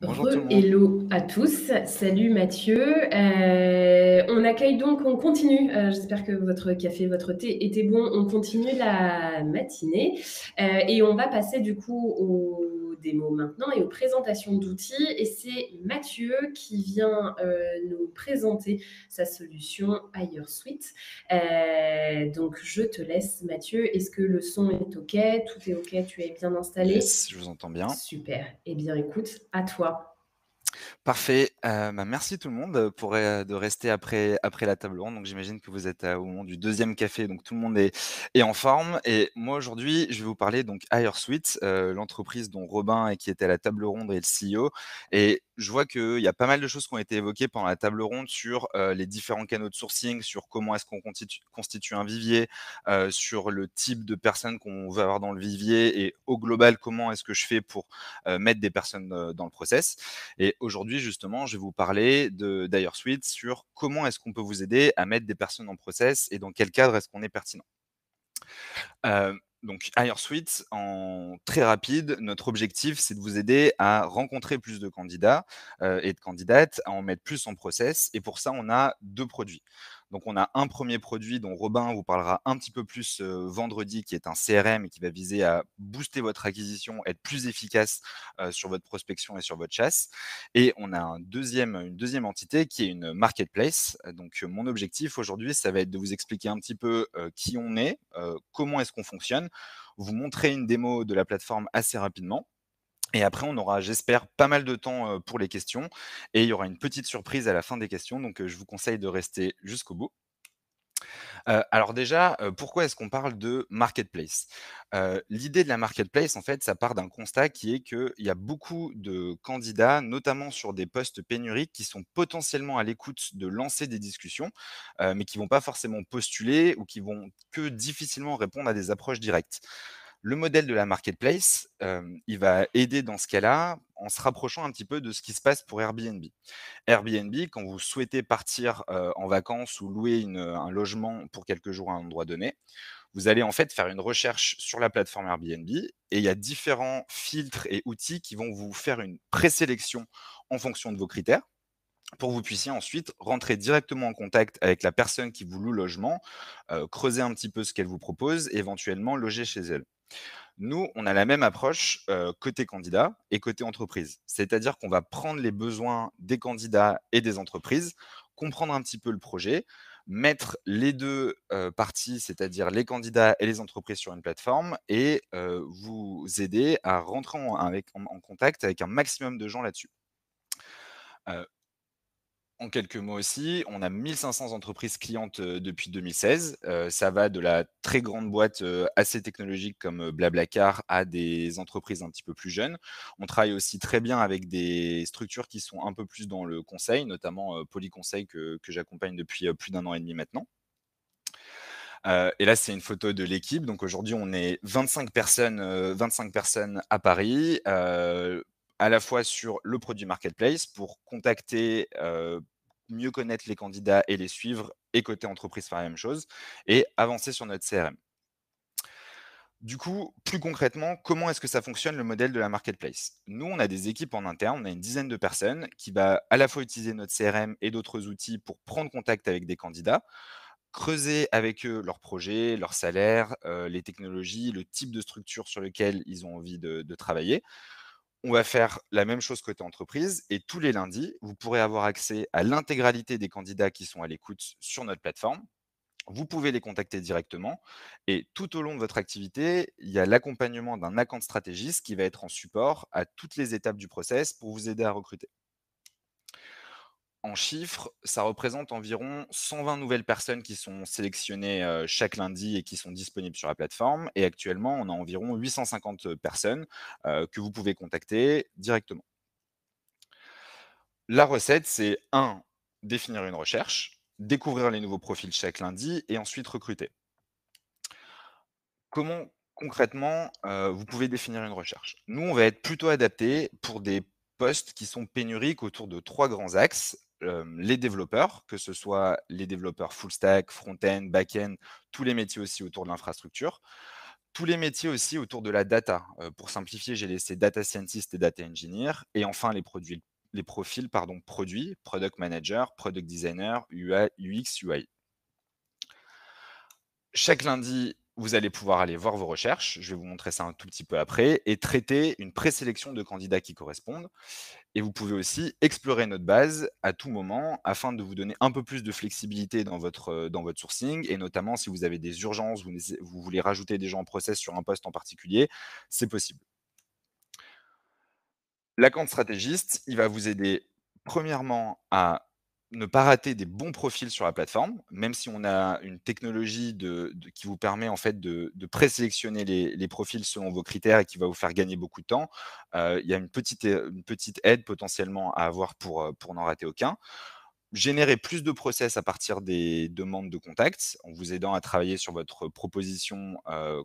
Bonjour tout le monde. Re-hello à tous. Salut Mathieu. On continue. J'espère que votre café, votre thé était bon. On continue la matinée et on va passer du coup aux démos maintenant et aux présentations d'outils. Et c'est Mathieu qui vient nous présenter sa solution Higher Suite. Donc je te laisse Mathieu. Est-ce que le son est OK? Tout est OK? Tu es bien installé? Yes, je vous entends bien. Super. Eh bien, écoute, à toi. Parfait. Merci tout le monde pour de rester après la table ronde. Donc j'imagine que vous êtes au moment du deuxième café, donc tout le monde est en forme. Et moi aujourd'hui, je vais vous parler donc Higher Suite, l'entreprise dont Robin et qui était à la table ronde est le CEO. Et je vois qu'il y a pas mal de choses qui ont été évoquées pendant la table ronde sur les différents canaux de sourcing, sur comment est-ce qu'on constitue un vivier, sur le type de personnes qu'on veut avoir dans le vivier et au global, comment est-ce que je fais pour mettre des personnes dans le process. Et aujourd'hui, justement, je vais vous parler d'Higher Suite sur comment est-ce qu'on peut vous aider à mettre des personnes en process et dans quel cadre est-ce qu'on est pertinent. Donc Higher Suite, en très rapide, notre objectif, c'est de vous aider à rencontrer plus de candidats et de candidates, à en mettre plus en process. Et pour ça, on a 2 produits. Donc on a un premier produit dont Robin vous parlera un petit peu plus vendredi, qui est un CRM et qui va viser à booster votre acquisition, être plus efficace sur votre prospection et sur votre chasse. Et on a une deuxième entité qui est une marketplace. Donc mon objectif aujourd'hui, ça va être de vous expliquer un petit peu qui on est, comment est-ce qu'on fonctionne, vous montrer une démo de la plateforme assez rapidement. Et après, on aura, j'espère, pas mal de temps pour les questions. Et il y aura une petite surprise à la fin des questions. Donc, je vous conseille de rester jusqu'au bout. Alors déjà, pourquoi est-ce qu'on parle de marketplace? L'idée de la marketplace, en fait, ça part d'un constat qui est qu'il y a beaucoup de candidats, notamment sur des postes pénuriques, qui sont potentiellement à l'écoute de lancer des discussions, mais qui vont pas forcément postuler ou qui vont que difficilement répondre à des approches directes. Le modèle de la marketplace, il va aider dans ce cas-là, en se rapprochant un petit peu de ce qui se passe pour Airbnb. Airbnb, quand vous souhaitez partir en vacances ou louer un logement pour quelques jours à un endroit donné, vous allez en fait faire une recherche sur la plateforme Airbnb et il y a différents filtres et outils qui vont vous faire une présélection en fonction de vos critères pour que vous puissiez ensuite rentrer directement en contact avec la personne qui vous loue le logement, creuser un petit peu ce qu'elle vous propose et éventuellement loger chez elle. Nous, on a la même approche côté candidat et côté entreprise. C'est-à-dire qu'on va prendre les besoins des candidats et des entreprises, comprendre un petit peu le projet, mettre les deux parties, c'est-à-dire les candidats et les entreprises sur une plateforme et vous aider à rentrer en contact avec un maximum de gens là-dessus. Euh, En quelques mots aussi, on a 1500 entreprises clientes depuis 2016. Ça va de la très grande boîte assez technologique comme Blablacar à des entreprises un petit peu plus jeunes. On travaille aussi très bien avec des structures qui sont un peu plus dans le conseil, notamment Polyconseil que j'accompagne depuis plus d'un an et demi maintenant. Et là, c'est une photo de l'équipe. Donc aujourd'hui, on est 25 personnes à Paris, à la fois sur le produit marketplace pour contacter, mieux connaître les candidats et les suivre, et côté entreprise, faire la même chose, et avancer sur notre CRM. Du coup, plus concrètement, comment est-ce que ça fonctionne le modèle de la marketplace? Nous, on a des équipes en interne, on a une dizaine de personnes qui va à la fois utiliser notre CRM et d'autres outils pour prendre contact avec des candidats, creuser avec eux leurs projets, leurs salaires, les technologies, le type de structure sur lequel ils ont envie de travailler. On va faire la même chose côté entreprise et tous les lundis, vous pourrez avoir accès à l'intégralité des candidats qui sont à l'écoute sur notre plateforme. Vous pouvez les contacter directement et tout au long de votre activité, il y a l'accompagnement d'un account stratégiste qui va être en support à toutes les étapes du process pour vous aider à recruter. En chiffres, ça représente environ 120 nouvelles personnes qui sont sélectionnées chaque lundi et qui sont disponibles sur la plateforme. Et actuellement, on a environ 850 personnes que vous pouvez contacter directement. La recette, c'est un, définir une recherche, découvrir les nouveaux profils chaque lundi et ensuite recruter. Comment concrètement vous pouvez définir une recherche? Nous, on va être plutôt adapté pour des postes qui sont pénuriques autour de 3 grands axes. Les développeurs, que ce soit les développeurs full stack, front-end, back-end, tous les métiers aussi autour de l'infrastructure. Tous les métiers aussi autour de la data. Pour simplifier, j'ai laissé data scientist et data engineer et enfin les profils pardon, produits, product manager, product designer, UI, UX, UI. Chaque lundi, vous allez pouvoir aller voir vos recherches, je vais vous montrer ça un tout petit peu après, et traiter une présélection de candidats qui correspondent. Et vous pouvez aussi explorer notre base à tout moment afin de vous donner un peu plus de flexibilité dans votre sourcing et notamment si vous avez des urgences, vous voulez rajouter des gens en process sur un poste en particulier, c'est possible. L'account stratégiste, il va vous aider premièrement à ne pas rater des bons profils sur la plateforme, même si on a une technologie qui vous permet en fait de présélectionner les profils selon vos critères et qui va vous faire gagner beaucoup de temps. Il y a une petite aide potentiellement à avoir pour n'en rater aucun. Générer plus de process à partir des demandes de contact, en vous aidant à travailler sur votre proposition,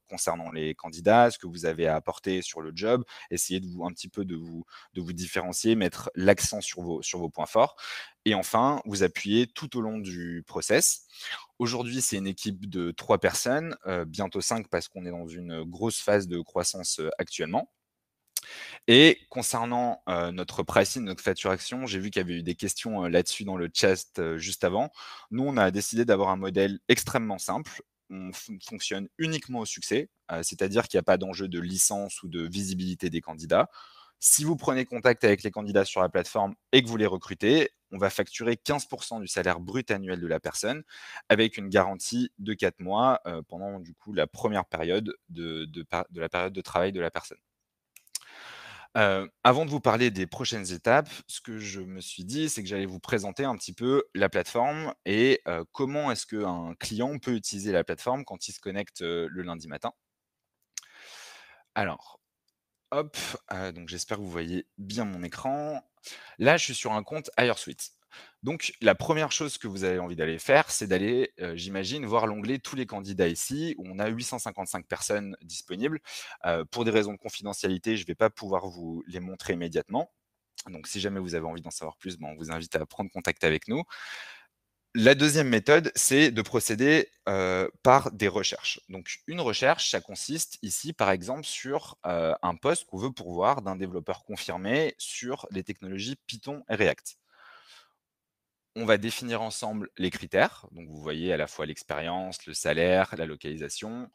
concernant les candidats, ce que vous avez à apporter sur le job, essayer de vous un petit peu de vous différencier, mettre l'accent sur vos points forts et enfin, vous appuyer tout au long du process. Aujourd'hui, c'est une équipe de 3 personnes, bientôt 5 parce qu'on est dans une grosse phase de croissance, actuellement. Et concernant, notre pricing, notre facturation, j'ai vu qu'il y avait eu des questions, là-dessus dans le chat, juste avant. Nous, on a décidé d'avoir un modèle extrêmement simple. On fonctionne uniquement au succès, c'est-à-dire qu'il n'y a pas d'enjeu de licence ou de visibilité des candidats. Si vous prenez contact avec les candidats sur la plateforme et que vous les recrutez, on va facturer 15 du salaire brut annuel de la personne avec une garantie de 4 mois, pendant du coup la première période de la période de travail de la personne. Avant de vous parler des prochaines étapes, ce que je me suis dit, c'est que j'allais vous présenter un petit peu la plateforme et comment est-ce qu'un client peut utiliser la plateforme quand il se connecte, le lundi matin. Alors, hop, donc j'espère que vous voyez bien mon écran. Là, je suis sur un compte HireSuite. Donc la première chose que vous avez envie d'aller faire, c'est d'aller, j'imagine, voir l'onglet «Tous les candidats» ici, où on a 855 personnes disponibles. Pour des raisons de confidentialité, je ne vais pas pouvoir vous les montrer immédiatement. Donc si jamais vous avez envie d'en savoir plus, ben, on vous invite à prendre contact avec nous. La deuxième méthode, c'est de procéder, par des recherches. Donc une recherche, ça consiste ici, par exemple, sur, un poste qu'on veut pourvoir d'un développeur confirmé sur les technologies Python et React. On va définir ensemble les critères. Donc vous voyez à la fois l'expérience, le salaire, la localisation,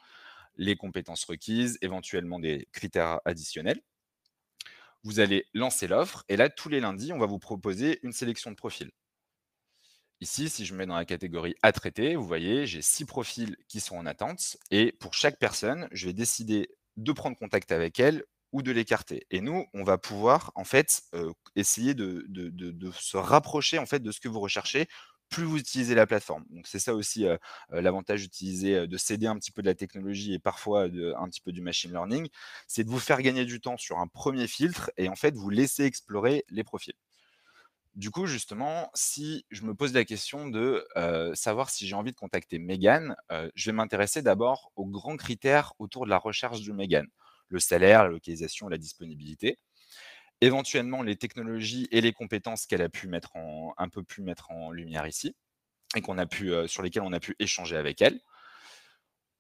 les compétences requises, éventuellement des critères additionnels. Vous allez lancer l'offre et là, tous les lundis, on va vous proposer une sélection de profils. Ici, si je me mets dans la catégorie à traiter, vous voyez, j'ai 6 profils qui sont en attente et pour chaque personne, je vais décider de prendre contact avec elle ou de l'écarter. Et nous, on va pouvoir en fait, essayer de se rapprocher en fait de ce que vous recherchez, plus vous utilisez la plateforme. Donc c'est ça aussi, l'avantage d'utiliser, de s'aider un petit peu de la technologie et parfois un petit peu du machine learning, c'est de vous faire gagner du temps sur un premier filtre et en fait vous laisser explorer les profils. Du coup, justement, si je me pose la question de, savoir si j'ai envie de contacter Mégane, je vais m'intéresser d'abord aux grands critères autour de la recherche de Mégane. Le salaire, la localisation, la disponibilité. Éventuellement, les technologies et les compétences qu'elle a pu mettre un peu pu mettre en lumière ici et sur lesquelles on a pu échanger avec elle.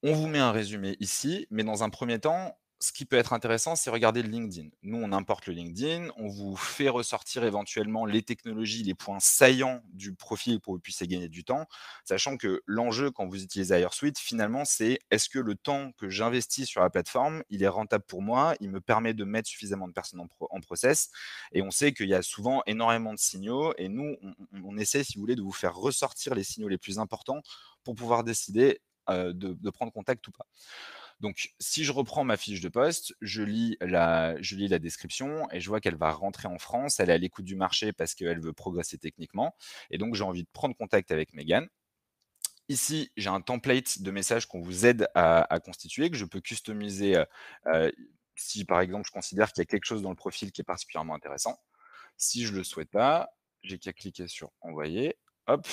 On vous met un résumé ici, mais dans un premier temps, ce qui peut être intéressant, c'est regarder le LinkedIn. Nous, on importe le LinkedIn, on vous fait ressortir éventuellement les technologies, les points saillants du profil pour que vous puissiez gagner du temps, sachant que l'enjeu quand vous utilisez HireSuite, finalement, c'est est-ce que le temps que j'investis sur la plateforme, il est rentable pour moi, il me permet de mettre suffisamment de personnes en process, et on sait qu'il y a souvent énormément de signaux, et nous, on essaie, si vous voulez, de vous faire ressortir les signaux les plus importants pour pouvoir décider de prendre contact ou pas. Donc, si je reprends ma fiche de poste, je lis la description et je vois qu'elle va rentrer en France. Elle est à l'écoute du marché parce qu'elle veut progresser techniquement. Et donc, j'ai envie de prendre contact avec Megan. Ici, j'ai un template de message qu'on vous aide à constituer, que je peux customiser si, par exemple, je considère qu'il y a quelque chose dans le profil qui est particulièrement intéressant. Si je ne le souhaite pas, j'ai qu'à cliquer sur envoyer. Hop.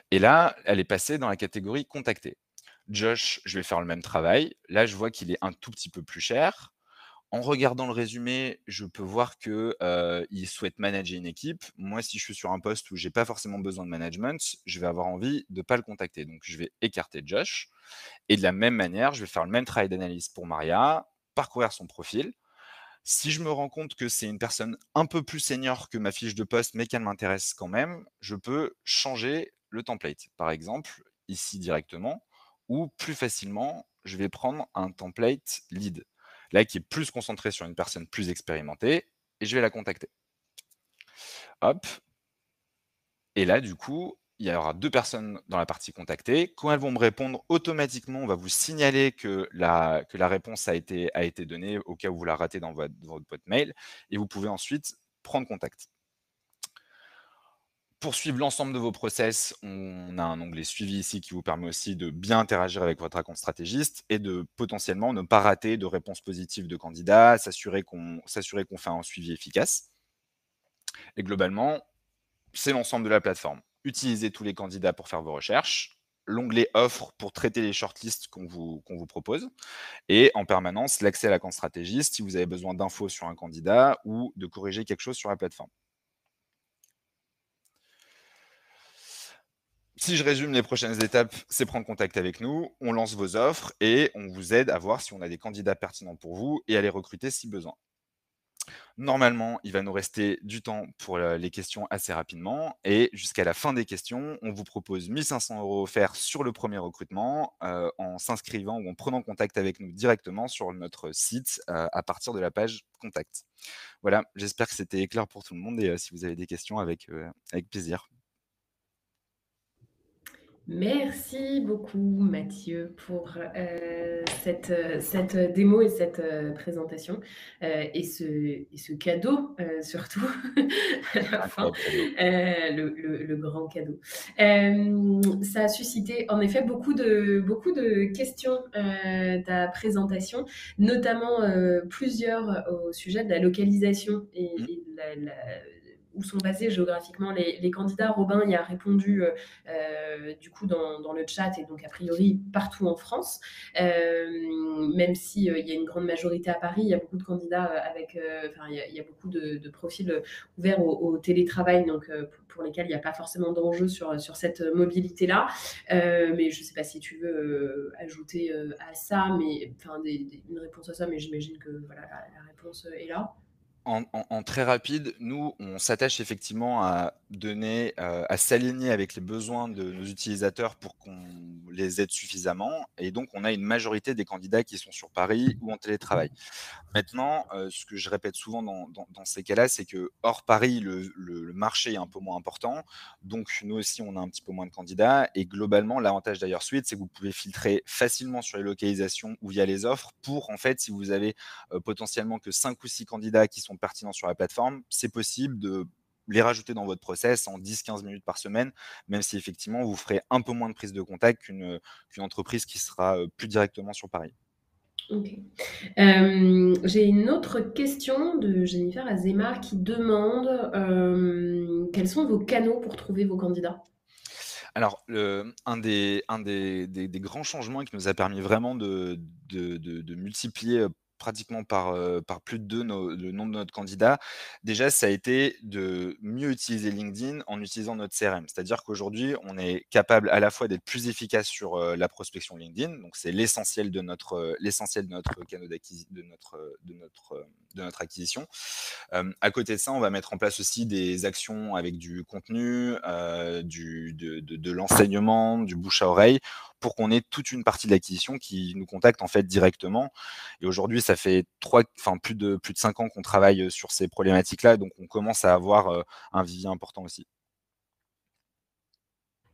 Et là, elle est passée dans la catégorie contacter. Josh, je vais faire le même travail. Là, je vois qu'il est un tout petit peu plus cher. En regardant le résumé, je peux voir que, il souhaite manager une équipe. Moi, si je suis sur un poste où j'ai pas forcément besoin de management, je vais avoir envie de pas le contacter. Donc je vais écarter Josh et de la même manière, je vais faire le même travail d'analyse pour Maria, parcourir son profil. Si je me rends compte que c'est une personne un peu plus senior que ma fiche de poste, mais qu'elle m'intéresse quand même, je peux changer le template. Par exemple, ici directement, ou plus facilement, je vais prendre un template lead, là qui est plus concentré sur une personne plus expérimentée, et je vais la contacter. Hop, et là, du coup, il y aura 2 personnes dans la partie contactée. Quand elles vont me répondre, automatiquement, on va vous signaler que la réponse a été donnée au cas où vous la ratez dans votre boîte mail et vous pouvez ensuite prendre contact. Pour suivre l'ensemble de vos process, on a un onglet suivi ici qui vous permet aussi de bien interagir avec votre account stratégiste et de potentiellement ne pas rater de réponses positives de candidats, s'assurer qu'on fait un suivi efficace. Et globalement, c'est l'ensemble de la plateforme. Utilisez tous les candidats pour faire vos recherches, l'onglet offre pour traiter les shortlists qu'on vous propose, et en permanence, l'accès à la compte stratégiste si vous avez besoin d'infos sur un candidat ou de corriger quelque chose sur la plateforme. Si je résume les prochaines étapes, c'est prendre contact avec nous, on lance vos offres et on vous aide à voir si on a des candidats pertinents pour vous et à les recruter si besoin. Normalement, il va nous rester du temps pour les questions assez rapidement et jusqu'à la fin des questions, on vous propose 1 500 € offerts sur le premier recrutement, en s'inscrivant ou en prenant contact avec nous directement sur notre site, à partir de la page contact. Voilà, j'espère que c'était clair pour tout le monde et si vous avez des questions avec plaisir. Merci beaucoup Mathieu pour, cette démo et cette, présentation, et ce cadeau, surtout à la fin, Incroyable cadeau. le grand cadeau. Ça a suscité en effet beaucoup de questions, ta présentation, notamment, plusieurs au sujet de la localisation Mmh. et de la où sont basés géographiquement les candidats. Robin y a répondu, du coup dans le chat, et donc a priori partout en France. Même si il y a une grande majorité à Paris, il y a beaucoup de candidats enfin il y a beaucoup de profils ouverts au télétravail, donc pour lesquels il n'y a pas forcément d'enjeu sur cette mobilité-là. Mais je ne sais pas si tu veux ajouter à ça, mais enfin une réponse à ça, mais j'imagine que voilà, la réponse est là. En très rapide, nous, on s'attache effectivement à donner, à s'aligner avec les besoins de nos utilisateurs pour qu'on les aide suffisamment et donc on a une majorité des candidats qui sont sur Paris ou en télétravail. Maintenant, ce que je répète souvent dans ces cas-là, c'est que hors Paris, le marché est un peu moins important, donc nous aussi, on a un petit peu moins de candidats et globalement, l'avantage d'HireSuite, c'est que vous pouvez filtrer facilement sur les localisations ou via les offres pour, en fait, si vous avez, potentiellement que 5 ou 6 candidats qui sont pertinents sur la plateforme, c'est possible de les rajouter dans votre process en 10-15 minutes par semaine, même si effectivement, vous ferez un peu moins de prise de contact qu'une entreprise qui sera, plus directement sur Paris. Ok. J'ai une autre question de Jennifer Azemar qui demande quels sont vos canaux pour trouver vos candidats? Alors, un des grands changements qui nous a permis vraiment de multiplier, pratiquement par plus de 2 le nombre de notre candidats, déjà, ça a été de mieux utiliser LinkedIn en utilisant notre CRM. C'est-à-dire qu'aujourd'hui, on est capable à la fois d'être plus efficace sur, la prospection LinkedIn, donc c'est l'essentiel de notre canaux de notre acquisition. À côté de ça, on va mettre en place aussi des actions avec du contenu, de l'enseignement, du bouche à oreille, pour qu'on ait toute une partie de l'acquisition qui nous contacte en fait directement. Et aujourd'hui, ça fait plus de 5 ans qu'on travaille sur ces problématiques-là, donc on commence à avoir un vivier important aussi.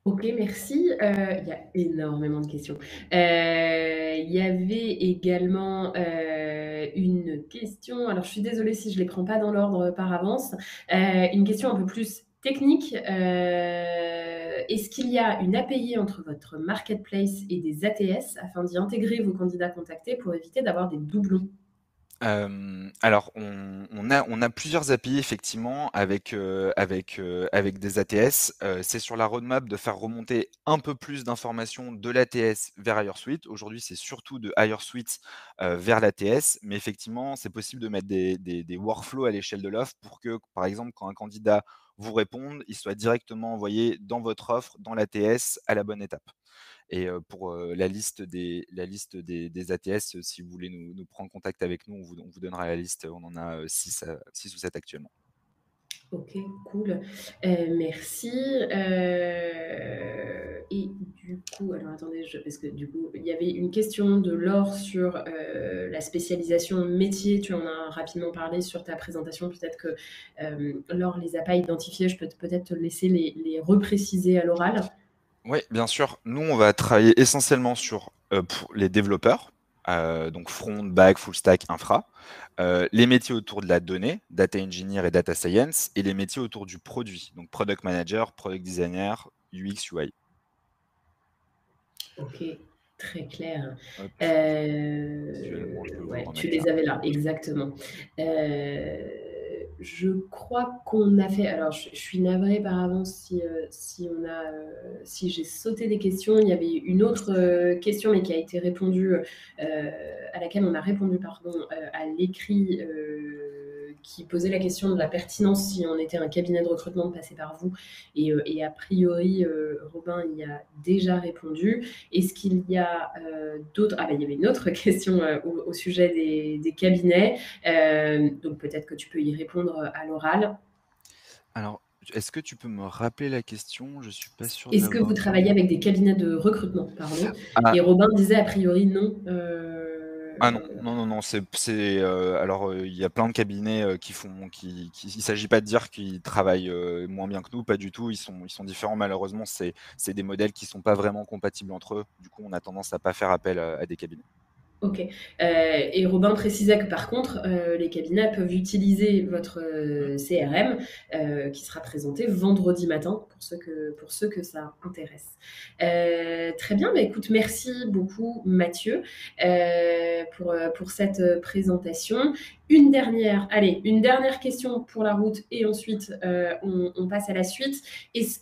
Ok, merci. Il y a énormément de questions. Il y avait également une question. Alors, je suis désolée si je ne les prends pas dans l'ordre par avance. Une question un peu plus technique. Est-ce qu'il y a une API entre votre marketplace et des ATS afin d'y intégrer vos candidats contactés pour éviter d'avoir des doublons? Alors on a plusieurs API effectivement avec des ATS. C'est sur la roadmap de faire remonter un peu plus d'informations de l'ATS vers HireSuite. Aujourd'hui, c'est surtout de HireSuite, vers l'ATS, mais effectivement, c'est possible de mettre des workflows à l'échelle de l'offre pour que, par exemple, quand un candidat vous réponde, il soit directement envoyé dans votre offre, dans l'ATS, à la bonne étape. Et pour la liste des ATS, si vous voulez nous prendre contact avec nous, on vous donnera la liste. On en a 6 ou 7 actuellement. OK, cool. Merci. Et du coup, alors attendez, parce que du coup, il y avait une question de Laure sur la spécialisation métier. Tu en as rapidement parlé sur ta présentation. Peut-être que Laure les a pas identifiées. Je peux peut-être te laisser les repréciser à l'oral. Oui, bien sûr. Nous, on va travailler essentiellement pour les développeurs, donc front, back, full stack, infra, les métiers autour de la donnée, data engineer et data science, et les métiers autour du produit, donc product manager, product designer, UX, UI. OK, très clair. Hop, visuellement, je peux vous le Ouais, tu remettre là. les avais là, exactement. Je crois qu'on a fait. Alors, je suis navrée par avance si j'ai sauté des questions. Il y avait une autre question, mais qui a été répondue, à laquelle on a répondu, pardon, à l'écrit, qui posait la question de la pertinence si on était un cabinet de recrutement de passer par vous. Et a priori, Robin y a déjà répondu. Est-ce qu'il y a d'autres... Ah ben, il y avait une autre question au sujet des cabinets. Donc peut-être que tu peux y répondre à l'oral. Alors, est-ce que tu peux me rappeler la question? Je suis pas sûr de Est-ce que l'avoir vous bien. travaillez avec des cabinets de recrutement, pardon? Ah, Et Robin disait a priori non. ah non, non, non, non, alors, il y a plein de cabinets, il s'agit pas de dire qu'ils travaillent, moins bien que nous, pas du tout. Ils sont différents malheureusement, c'est des modèles qui sont pas vraiment compatibles entre eux. Du coup, on a tendance à pas faire appel à des cabinets. Ok. Et Robin précisait que par contre, les cabinets peuvent utiliser votre Mmh. CRM qui sera présenté vendredi matin pour ceux que ça intéresse. Très bien, bah, écoute, merci beaucoup Mathieu pour cette présentation. Une dernière question pour la route et ensuite on passe à la suite.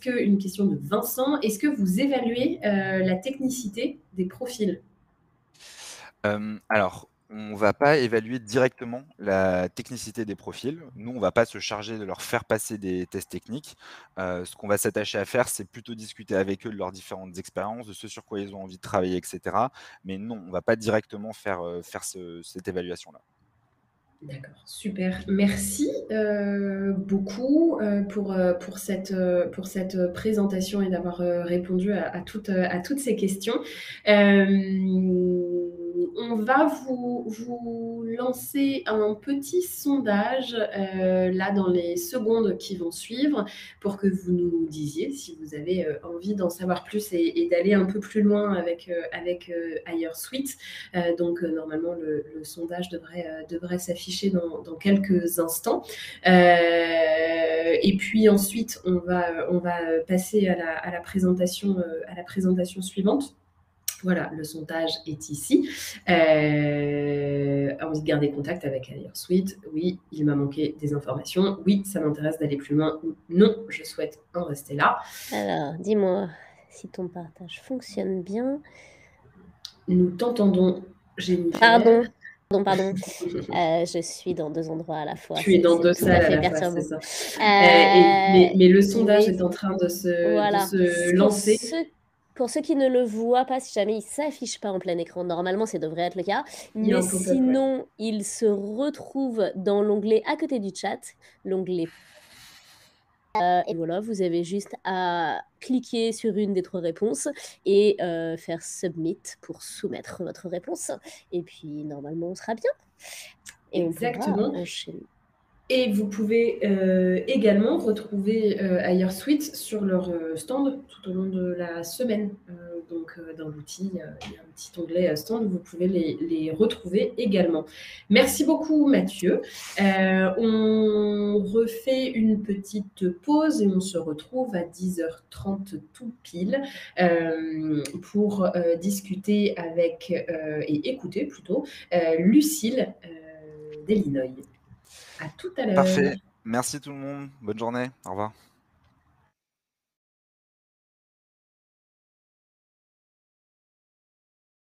Une question de Vincent, est-ce que vous évaluez la technicité des profils? Alors, on va pas évaluer directement la technicité des profils. Nous, on va pas se charger de leur faire passer des tests techniques. Ce qu'on va s'attacher à faire, c'est plutôt discuter avec eux de leurs différentes expériences, de ce sur quoi ils ont envie de travailler, et cetera. Mais non, on va pas directement faire cette évaluation-là. D'accord, super. Merci beaucoup pour cette présentation et d'avoir répondu à toutes ces questions. On va vous lancer un petit sondage là dans les secondes qui vont suivre pour que vous nous disiez si vous avez envie d'en savoir plus et d'aller un peu plus loin avec HireSuite. Donc normalement le sondage devrait s'afficher dans quelques instants. Et puis ensuite on va passer à la présentation suivante. Voilà, le sondage est ici. Envie de garder contact avec HireSuite. Oui, il m'a manqué des informations. Oui, ça m'intéresse d'aller plus loin. Non, je souhaite en rester là. Alors, dis-moi si ton partage fonctionne bien. Nous t'entendons, Jennifer. Pardon. Je suis dans 2 endroits à la fois. Tu es dans 2 salles à la fois, c'est ça. Mais le sondage est en train de se lancer. Pour ceux qui ne le voient pas, si jamais il ne s'affiche pas en plein écran, normalement, ça devrait être le cas. Mais sinon, il se retrouve dans l'onglet à côté du chat, l'onglet. Et voilà, vous avez juste à cliquer sur une des 3 réponses et faire submit pour soumettre votre réponse. Et puis, normalement, on sera bien. Et exactement. On pourra enchaîner. Et vous pouvez également retrouver HireSuite sur leur stand tout au long de la semaine. Donc dans l'outil, il y a un petit onglet stand où vous pouvez les retrouver également. Merci beaucoup Mathieu. On refait une petite pause et on se retrouve à 10h30 tout pile pour discuter avec et écouter plutôt Lucille d'Illinois. À tout à l'heure. Parfait. Merci tout le monde. Bonne journée. Au revoir.